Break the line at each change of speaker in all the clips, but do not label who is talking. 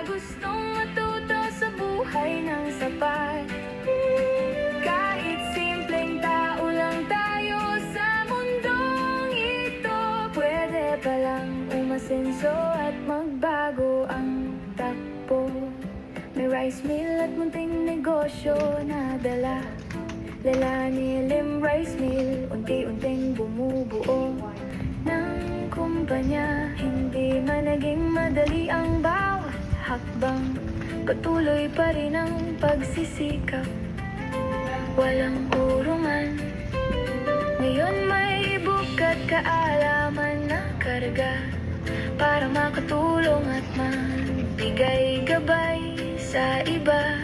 gustong matuto sa buhay ng sapat. Kahit simpleng tao lang tayo sa mundong ito, pwede palang umasenso at magbago ang takbo. May rice mill at munting negosyo na dala. Lalalim rice mill, unti-unting bumubuo ng kumpanya. Hindi man naging madali ang bawat hakbang, patuloy pa rin ang pagsisikap. Walang urungan, ngayon may bukat kaalaman na karga, para makatulong at magbigay gabay sa iba.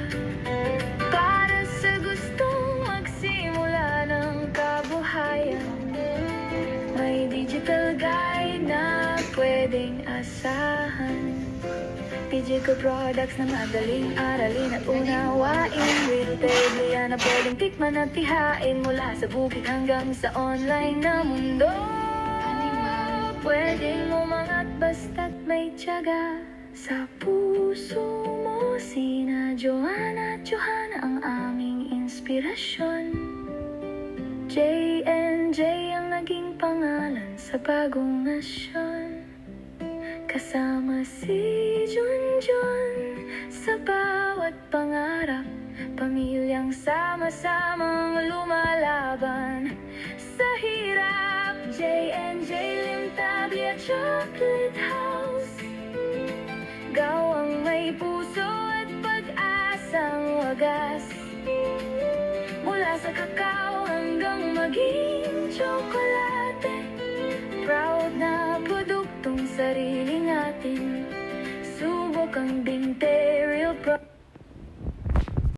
Para sa gustong magsimula ng kabuhayan, may digital guide na pwedeng asahan. Digital products na madaling aralin at unawain. Retail yan na pwedeng tikman at tihain, mula sa bukid hanggang sa online na mundo. Pwedeng umangat basta't may tiyaga. Sa puso mo sina Joanna at Johanna ang aming inspirasyon. J&J ang naging pangalan sa bagong nasyon. Kasama si Junjun sa bawat pangarap, pamilyang sama-samang lumalaban sa hirap. J&J Limtabi at Chocolate House, gawang may puso at pag-asang wagas. Mula sa kakao hanggang maging tsokolate, proud na produktong sarili natin. Subok ang binte, real pro.